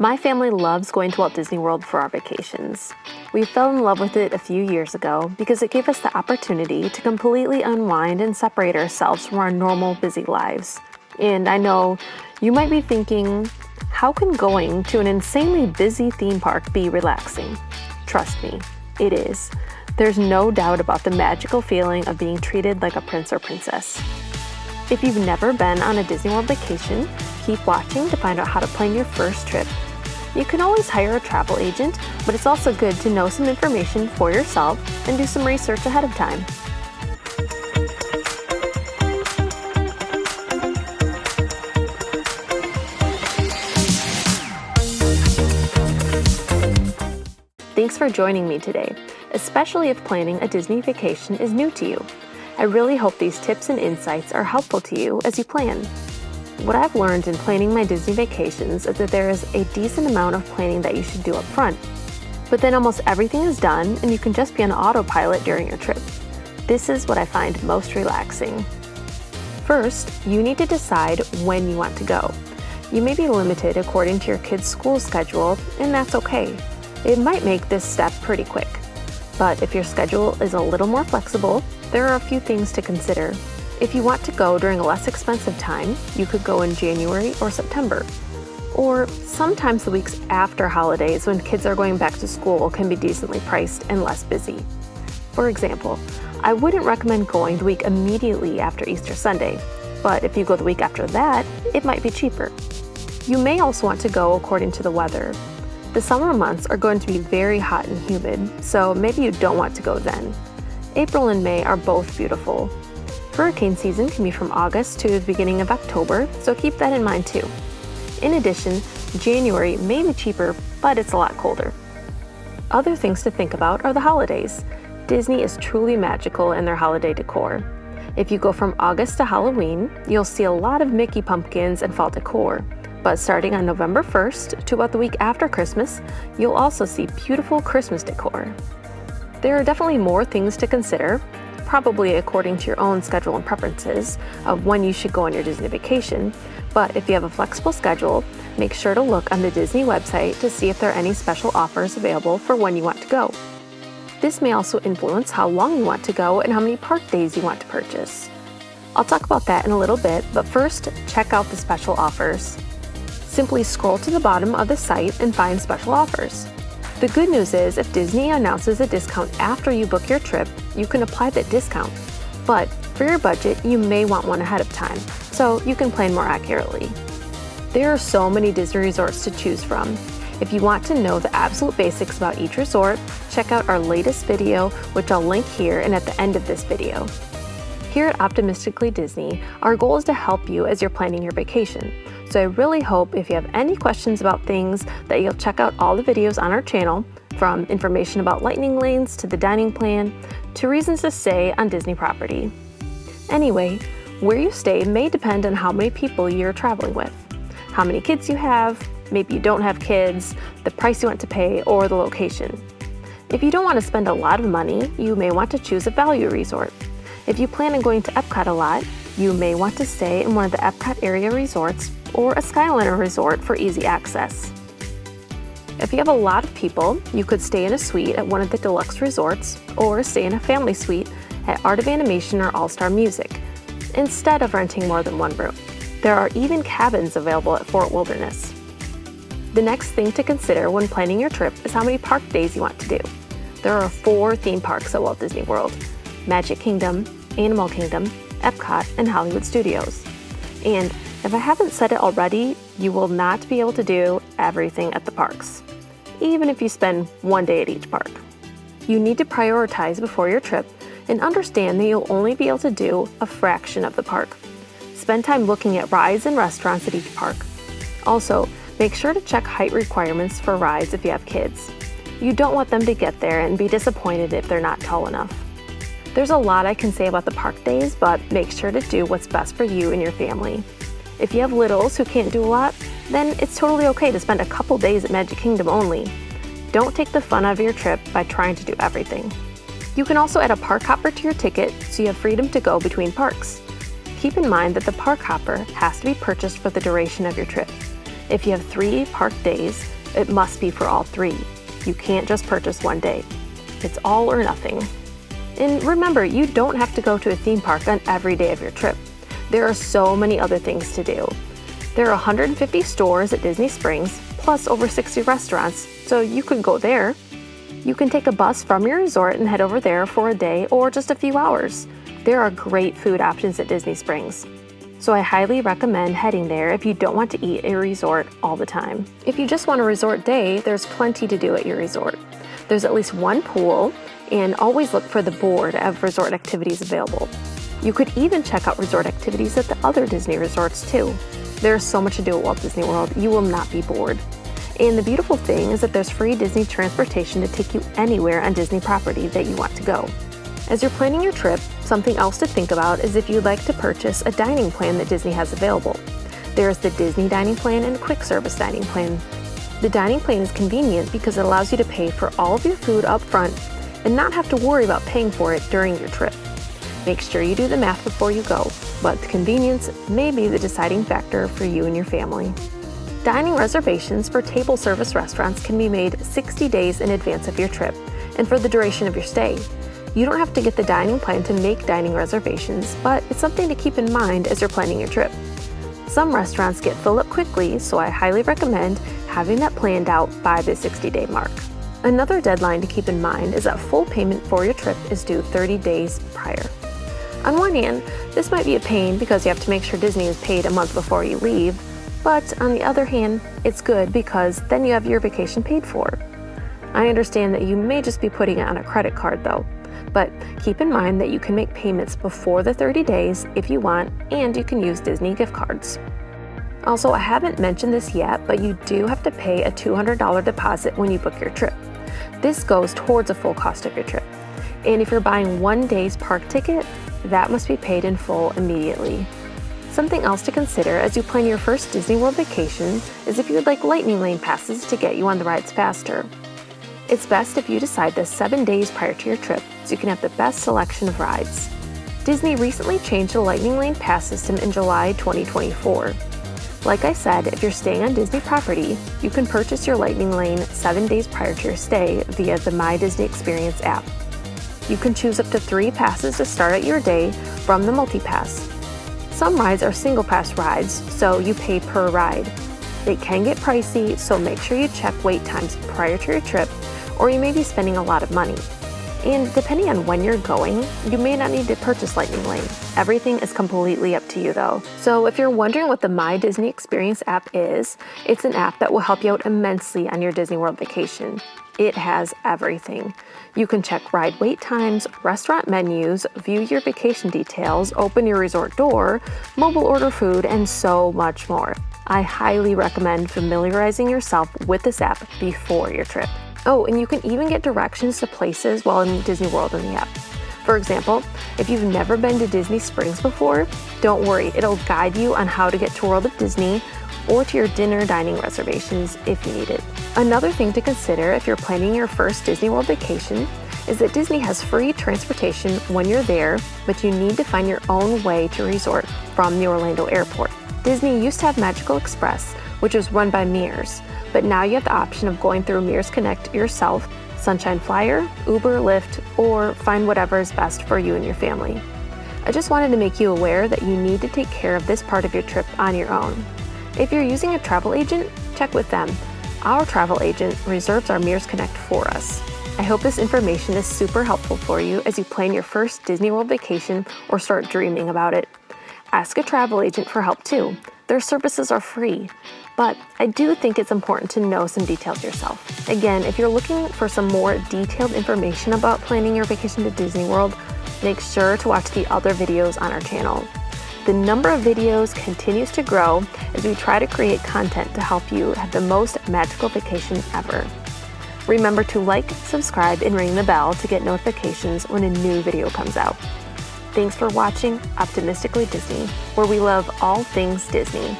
My family loves going to Walt Disney World for our vacations. We fell in love with it a few years ago because it gave us the opportunity to completely unwind and separate ourselves from our normal busy lives. And I know you might be thinking, how can going to an insanely busy theme park be relaxing? Trust me, it is. There's no doubt about the magical feeling of being treated like a prince or princess. If you've never been on a Disney World vacation, keep watching to find out how to plan your first trip. You can always hire a travel agent, but it's also good to know some information for yourself and do some research ahead of time. Thanks for joining me today, especially if planning a Disney vacation is new to you. I really hope these tips and insights are helpful to you as you plan. What I've learned in planning my Disney vacations is that there is a decent amount of planning that you should do up front. But then almost everything is done and you can just be on autopilot during your trip. This is what I find most relaxing. First, you need to decide when you want to go. You may be limited according to your kid's school schedule, and that's okay. It might make this step pretty quick. But if your schedule is a little more flexible, there are a few things to consider. If you want to go during a less expensive time, you could go in January or September. Or sometimes the weeks after holidays when kids are going back to school can be decently priced and less busy. For example, I wouldn't recommend going the week immediately after Easter Sunday, but if you go the week after that, it might be cheaper. You may also want to go according to the weather. The summer months are going to be very hot and humid, so maybe you don't want to go then. April and May are both beautiful. Hurricane season can be from August to the beginning of October, so keep that in mind too. In addition, January may be cheaper, but it's a lot colder. Other things to think about are the holidays. Disney is truly magical in their holiday decor. If you go from August to Halloween, you'll see a lot of Mickey pumpkins and fall decor. But starting on November 1st to about the week after Christmas, you'll also see beautiful Christmas decor. There are definitely more things to consider, probably according to your own schedule and preferences of when you should go on your Disney vacation, but if you have a flexible schedule, make sure to look on the Disney website to see if there are any special offers available for when you want to go. This may also influence how long you want to go and how many park days you want to purchase. I'll talk about that in a little bit, but first, check out the special offers. Simply scroll to the bottom of the site and find special offers. The good news is if Disney announces a discount after you book your trip, you can apply that discount. But for your budget, you may want one ahead of time, so you can plan more accurately. There are so many Disney resorts to choose from. If you want to know the absolute basics about each resort, check out our latest video, which I'll link here and at the end of this video. Here at Optimistically Disney, our goal is to help you as you're planning your vacation. So I really hope if you have any questions about things that you'll check out all the videos on our channel, from information about lightning lanes to the dining plan, to reasons to stay on Disney property. Anyway, where you stay may depend on how many people you're traveling with, how many kids you have, maybe you don't have kids, the price you want to pay, or the location. If you don't want to spend a lot of money, you may want to choose a value resort. If you plan on going to Epcot a lot, you may want to stay in one of the Epcot area resorts or a Skyliner resort for easy access. If you have a lot of people, you could stay in a suite at one of the deluxe resorts or stay in a family suite at Art of Animation or All-Star Music, instead of renting more than one room. There are even cabins available at Fort Wilderness. The next thing to consider when planning your trip is how many park days you want to do. There are 4 theme parks at Walt Disney World: Magic Kingdom, Animal Kingdom, Epcot, and Hollywood Studios. And if I haven't said it already, you will not be able to do everything at the parks, even if you spend one day at each park. You need to prioritize before your trip and understand that you'll only be able to do a fraction of the park. Spend time looking at rides and restaurants at each park. Also, make sure to check height requirements for rides if you have kids. You don't want them to get there and be disappointed if they're not tall enough. There's a lot I can say about the park days, but make sure to do what's best for you and your family. If you have littles who can't do a lot, then it's totally okay to spend a couple days at Magic Kingdom only. Don't take the fun out of your trip by trying to do everything. You can also add a park hopper to your ticket so you have freedom to go between parks. Keep in mind that the park hopper has to be purchased for the duration of your trip. If you have 3 park days, it must be for all 3. You can't just purchase one day. It's all or nothing. And remember, you don't have to go to a theme park on every day of your trip. There are so many other things to do. There are 150 stores at Disney Springs, plus over 60 restaurants, so you could go there. You can take a bus from your resort and head over there for a day or just a few hours. There are great food options at Disney Springs. So I highly recommend heading there if you don't want to eat at your resort all the time. If you just want a resort day, there's plenty to do at your resort. There's at least one pool, and always look for the board of resort activities available. You could even check out resort activities at the other Disney resorts too. There's so much to do at Walt Disney World, you will not be bored. And the beautiful thing is that there's free Disney transportation to take you anywhere on Disney property that you want to go. As you're planning your trip, something else to think about is if you'd like to purchase a dining plan that Disney has available. There's the Disney Dining Plan and Quick Service Dining Plan. The dining plan is convenient because it allows you to pay for all of your food up front and not have to worry about paying for it during your trip. Make sure you do the math before you go, but the convenience may be the deciding factor for you and your family. Dining reservations for table service restaurants can be made 60 days in advance of your trip and for the duration of your stay. You don't have to get the dining plan to make dining reservations, but it's something to keep in mind as you're planning your trip. Some restaurants get filled up quickly, so I highly recommend having that planned out by the 60-day mark. Another deadline to keep in mind is that full payment for your trip is due 30 days prior. On one hand, this might be a pain because you have to make sure Disney is paid a month before you leave, but on the other hand, it's good because then you have your vacation paid for. I understand that you may just be putting it on a credit card though, but keep in mind that you can make payments before the 30 days if you want, and you can use Disney gift cards. Also, I haven't mentioned this yet, but you do have to pay a $200 deposit when you book your trip. This goes towards the full cost of your trip. And if you're buying one day's park ticket, that must be paid in full immediately. Something else to consider as you plan your first Disney World vacation is if you would like lightning lane passes to get you on the rides faster. It's best if you decide this 7 days prior to your trip so you can have the best selection of rides. Disney recently changed the lightning lane pass system in July 2024. Like I said, if you're staying on Disney property, you can purchase your lightning lane 7 days prior to your stay via the My Disney Experience app. You can choose up to 3 passes to start out your day from the multi-pass. Some rides are single pass rides, so you pay per ride. They can get pricey, so make sure you check wait times prior to your trip, or you may be spending a lot of money. And depending on when you're going, you may not need to purchase Lightning Lane. Everything is completely up to you though. So if you're wondering what the My Disney Experience app is, it's an app that will help you out immensely on your Disney World vacation. It has everything. You can check ride wait times, restaurant menus, view your vacation details, open your resort door, mobile order food, and so much more. I highly recommend familiarizing yourself with this app before your trip. Oh, and you can even get directions to places while in Disney World in the app. For example, if you've never been to Disney Springs before, don't worry, it'll guide you on how to get to World of Disney or to your dinner dining reservations if you need it. Another thing to consider if you're planning your first Disney World vacation is that Disney has free transportation when you're there, but you need to find your own way to resort from the Orlando airport. Disney used to have Magical Express, which was run by Mears, but now you have the option of going through Mears Connect yourself, Sunshine Flyer, Uber, Lyft, or find whatever is best for you and your family. I just wanted to make you aware that you need to take care of this part of your trip on your own. If you're using a travel agent, check with them. Our travel agent reserves our Mears Connect for us. I hope this information is super helpful for you as you plan your first Disney World vacation or start dreaming about it. Ask a travel agent for help too. Their services are free, but I do think it's important to know some details yourself. Again, if you're looking for some more detailed information about planning your vacation to Disney World, make sure to watch the other videos on our channel. The number of videos continues to grow as we try to create content to help you have the most magical vacation ever. Remember to like, subscribe, and ring the bell to get notifications when a new video comes out. Thanks for watching Optimistically Disney, where we love all things Disney.